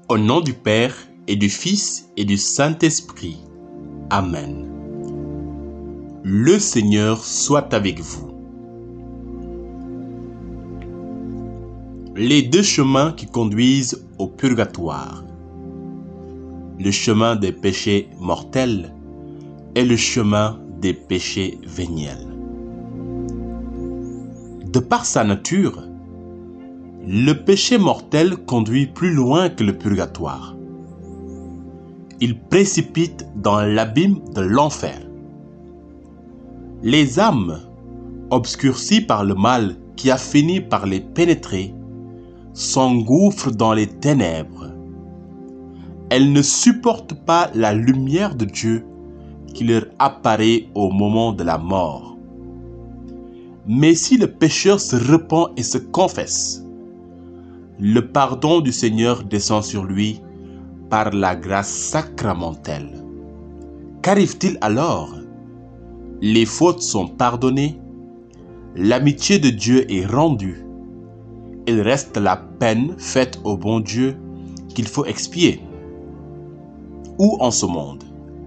Au nom du Père et du Fils et du Saint-Esprit. Amen. Le Seigneur soit avec vous. Les deux chemins qui conduisent au purgatoire. Le chemin des péchés mortels et le chemin des péchés véniels. De par sa nature, le péché mortel conduit plus loin que le purgatoire. Il précipite dans l'abîme de l'enfer. Les âmes, obscurcies par le mal qui a fini par les pénétrer, s'engouffrent dans les ténèbres. Elles ne supportent pas la lumière de Dieu qui leur apparaît au moment de la mort. Mais si le pécheur se repent et se confesse, le pardon du Seigneur descend sur lui par la grâce sacramentelle. Qu'arrive-t-il alors? Les fautes sont pardonnées, l'amitié de Dieu est rendue. Il reste la peine faite au bon Dieu qu'il faut expier. Où en ce monde?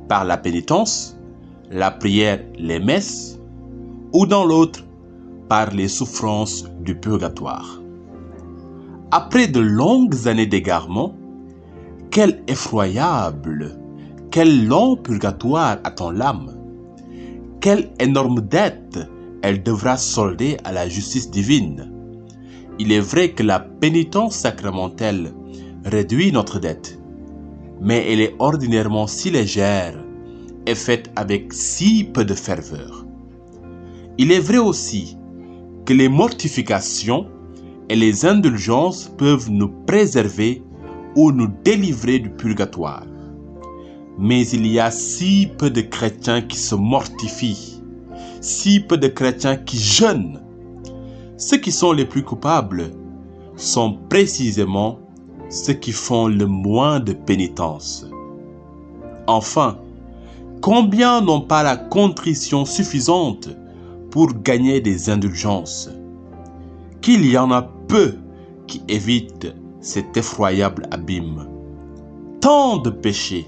Par la pénitence, la prière, les messes, ou dans l'autre, par les souffrances du purgatoire. Après de longues années d'égarement, quel effroyable, quel long purgatoire attend l'âme. Quelle énorme dette elle devra solder à la justice divine. Il est vrai que la pénitence sacramentelle réduit notre dette, mais elle est ordinairement si légère et faite avec si peu de ferveur. Il est vrai aussi que les mortifications et les indulgences peuvent nous préserver ou nous délivrer du purgatoire. Mais il y a si peu de chrétiens qui se mortifient, si peu de chrétiens qui jeûnent. Ceux qui sont les plus coupables sont précisément ceux qui font le moins de pénitence. Enfin, combien n'ont pas la contrition suffisante pour gagner des indulgences? Qu'il y en a peu qui évitent cet effroyable abîme. Tant de péchés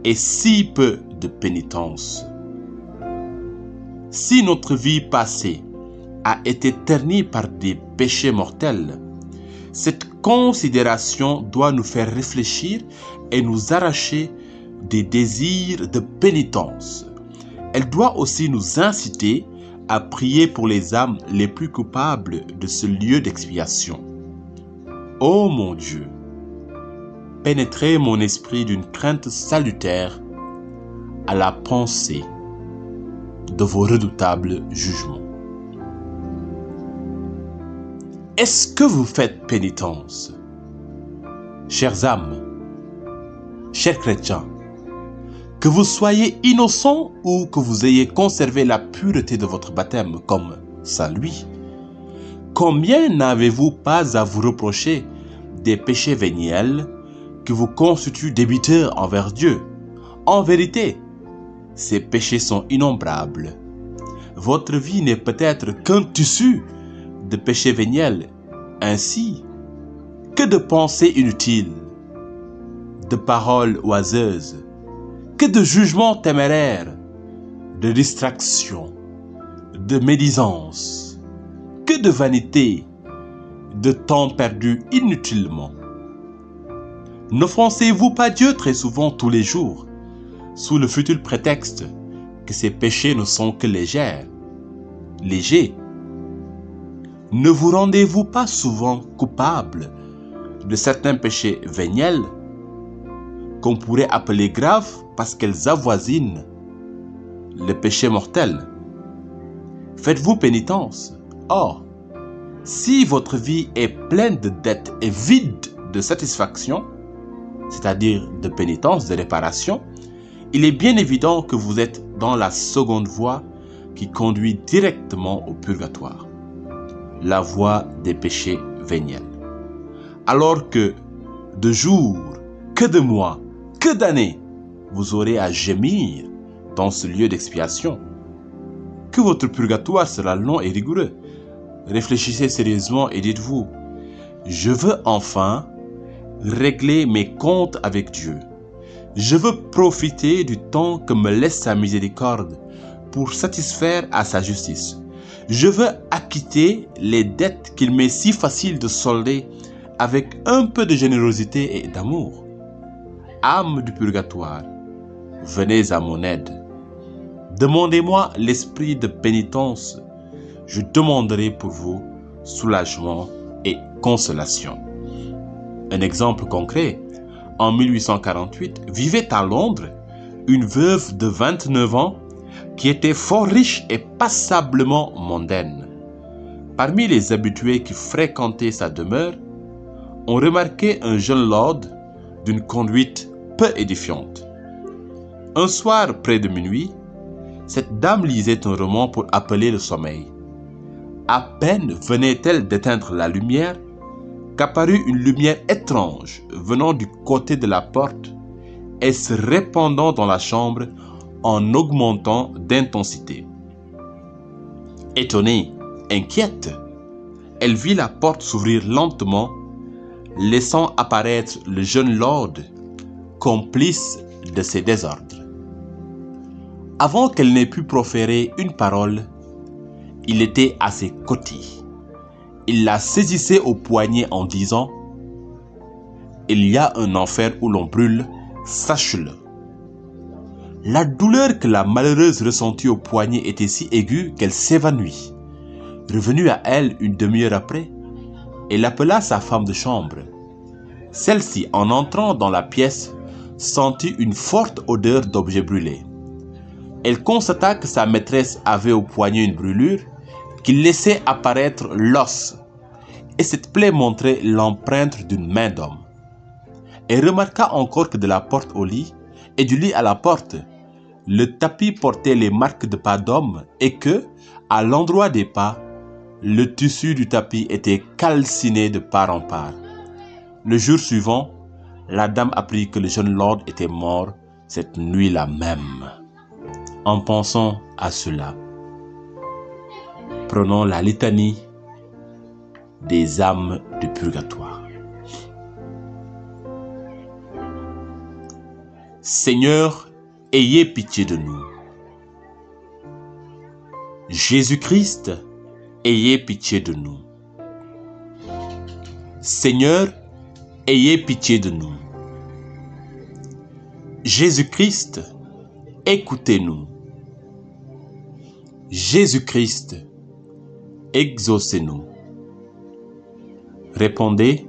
et si peu de pénitence. Si notre vie passée a été ternie par des péchés mortels, cette considération doit nous faire réfléchir et nous arracher des désirs de pénitence. Elle doit aussi nous inciter à prier pour les âmes les plus coupables de ce lieu d'expiation. Ô mon Dieu, pénétrez mon esprit d'une crainte salutaire à la pensée de vos redoutables jugements. Est-ce que vous faites pénitence? Chères âmes, chers chrétiens, que vous soyez innocents ou que vous ayez conservé la pureté de votre baptême comme Saint Louis, combien n'avez-vous pas à vous reprocher des péchés véniels qui vous constituent débiteurs envers Dieu? En vérité, ces péchés sont innombrables. Votre vie n'est peut-être qu'un tissu de péchés véniels. Ainsi, que de pensées inutiles, de paroles oiseuses, que de jugements téméraires, de distractions, de médisance, que de vanité, de temps perdu inutilement. N'offensez-vous pas Dieu très souvent tous les jours, sous le futile prétexte que ces péchés ne sont que légers? Ne vous rendez-vous pas souvent coupable de certains péchés véniels qu'on pourrait appeler graves parce qu'elles avoisinent le péché mortel? Faites-vous pénitence. Or, si votre vie est pleine de dettes et vide de satisfaction, c'est-à-dire de pénitence, de réparation, il est bien évident que vous êtes dans la seconde voie qui conduit directement au purgatoire, la voie des péchés véniels. Alors que de jours, que de mois, que d'années, vous aurez à gémir dans ce lieu d'expiation, que votre purgatoire sera long et rigoureux. Réfléchissez sérieusement et dites-vous: je veux enfin régler mes comptes avec Dieu. Je veux profiter du temps que me laisse sa miséricorde pour satisfaire à sa justice. Je veux acquitter les dettes qu'il m'est si facile de solder avec un peu de générosité et d'amour. Âme du purgatoire, venez à mon aide. Demandez-moi l'esprit de pénitence. Je demanderai pour vous soulagement et consolation. Un exemple concret, en 1848, vivait à Londres une veuve de 29 ans qui était fort riche et passablement mondaine. Parmi les habitués qui fréquentaient sa demeure, on remarquait un jeune lord d'une conduite peu édifiante. Un soir, près de minuit, cette dame lisait un roman pour appeler le sommeil. À peine venait-elle d'éteindre la lumière qu'apparut une lumière étrange venant du côté de la porte et se répandant dans la chambre en augmentant d'intensité. Étonnée, inquiète, elle vit la porte s'ouvrir lentement, laissant apparaître le jeune lord, complice de ses désordres. Avant qu'elle n'ait pu proférer une parole, il était à ses côtés. Il la saisissait au poignet en disant « Il y a un enfer où l'on brûle, sache-le. » La douleur que la malheureuse ressentit au poignet était si aiguë qu'elle s'évanouit. Revenue à elle une demi-heure après, elle appela sa femme de chambre. Celle-ci, en entrant dans la pièce, sentit une forte odeur d'objets brûlés. Elle constata que sa maîtresse avait au poignet une brûlure qui laissait apparaître l'os, et cette plaie montrait l'empreinte d'une main d'homme. Elle remarqua encore que de la porte au lit et du lit à la porte, le tapis portait les marques de pas d'homme et que, à l'endroit des pas, le tissu du tapis était calciné de part en part. Le jour suivant, la dame apprit que le jeune lord était mort cette nuit-là même. En pensant à cela, prenons la litanie des âmes du purgatoire. Seigneur, ayez pitié de nous. Jésus-Christ, ayez pitié de nous. Seigneur, ayez pitié de nous. Jésus-Christ, écoutez-nous. Jésus-Christ, exaucez-nous. Répondez,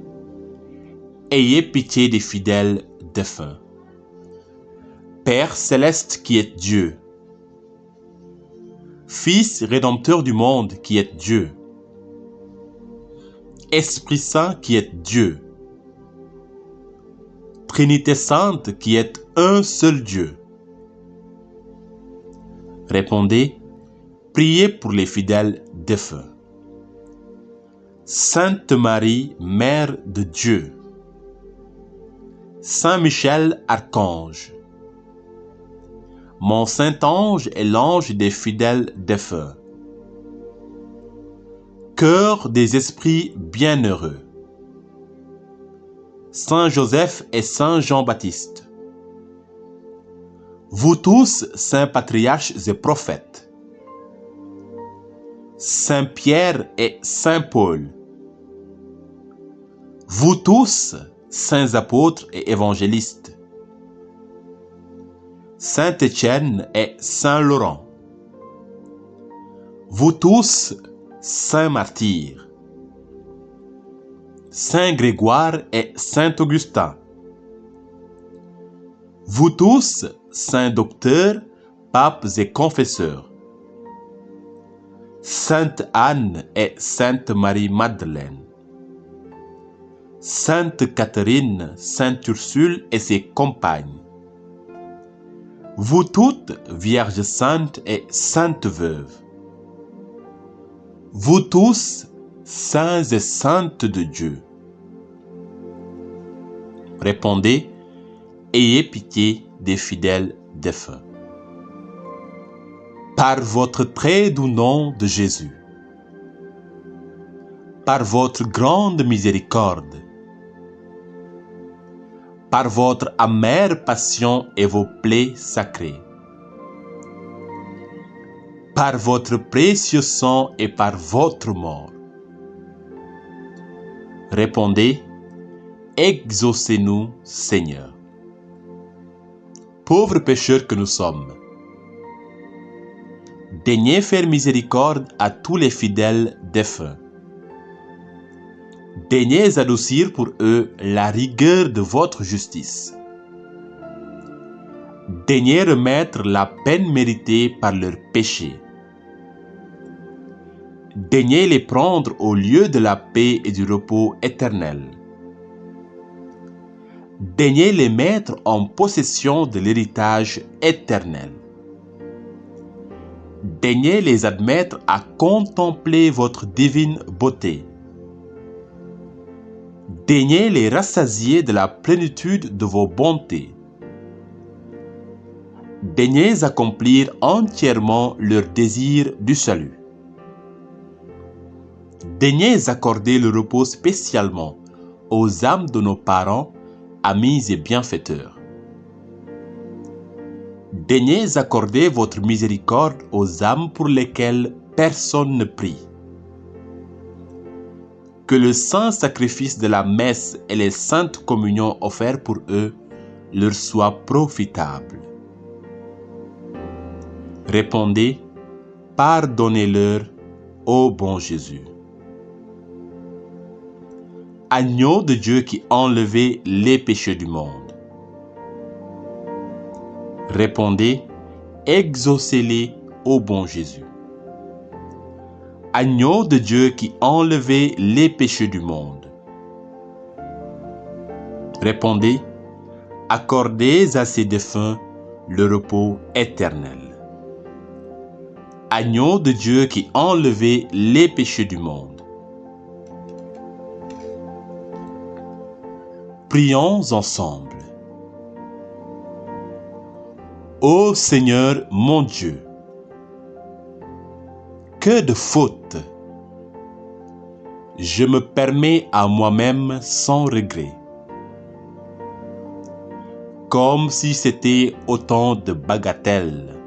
ayez pitié des fidèles défunts. Père céleste qui êtes Dieu, Fils rédempteur du monde qui êtes Dieu, Esprit Saint qui êtes Dieu, Trinité Sainte qui êtes un seul Dieu. Répondez, priez pour les fidèles défunts. Sainte Marie, Mère de Dieu, Saint Michel, Archange, mon Saint-Ange est l'ange des fidèles défunts. Cœur des esprits bienheureux, Saint Joseph et Saint Jean-Baptiste. Vous tous, saints patriarches et prophètes, Saint Pierre et Saint Paul. Vous tous, saints apôtres et évangélistes, Saint Étienne et Saint Laurent. Vous tous, saints martyrs, Saint Grégoire et Saint Augustin. Vous tous, saints docteurs, papes et confesseurs, Sainte Anne et Sainte Marie-Madeleine. Sainte Catherine, Sainte Ursule et ses compagnes. Vous toutes, Vierges saintes et saintes veuves. Vous tous, saints et saintes de Dieu. Répondez, ayez pitié des fidèles défunts. Par votre très doux nom de Jésus, par votre grande miséricorde, par votre amère passion et vos plaies sacrées, par votre précieux sang et par votre mort. Répondez, exaucez-nous, Seigneur. Pauvres pécheurs que nous sommes, daignez faire miséricorde à tous les fidèles défunts. Daignez adoucir pour eux la rigueur de votre justice. Daignez remettre la peine méritée par leurs péchés. Daignez les prendre au lieu de la paix et du repos éternel. Daignez les mettre en possession de l'héritage éternel. Daignez les admettre à contempler votre divine beauté. Daignez les rassasier de la plénitude de vos bontés. Daignez accomplir entièrement leur désir du salut. Daignez accorder le repos spécialement aux âmes de nos parents, amis et bienfaiteurs. Daignez accorder votre miséricorde aux âmes pour lesquelles personne ne prie. Que le saint sacrifice de la messe et les saintes communions offertes pour eux leur soient profitables. Répondez, pardonnez-leur, ô bon Jésus. Agneau de Dieu qui enlevait les péchés du monde. Répondez, exaucez-les, ô bon Jésus. Agneau de Dieu qui enlevait les péchés du monde. Répondez, accordez à ces défunts le repos éternel. Agneau de Dieu qui enlevait les péchés du monde. Prions ensemble. Ô Seigneur mon Dieu, que de fautes je me permets à moi-même sans regret, comme si c'était autant de bagatelles.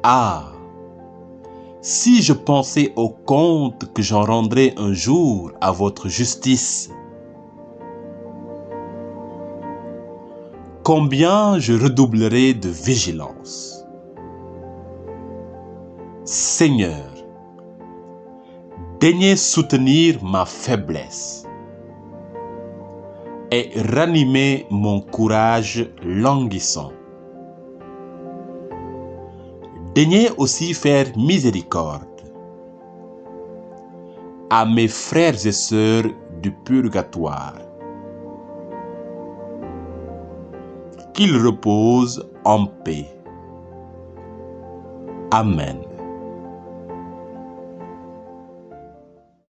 Ah, si je pensais au compte que j'en rendrai un jour à votre justice, combien je redoublerai de vigilance. Seigneur, daignez soutenir ma faiblesse et ranimer mon courage languissant. Daignez aussi faire miséricorde à mes frères et sœurs du purgatoire, qu'ils reposent en paix. Amen.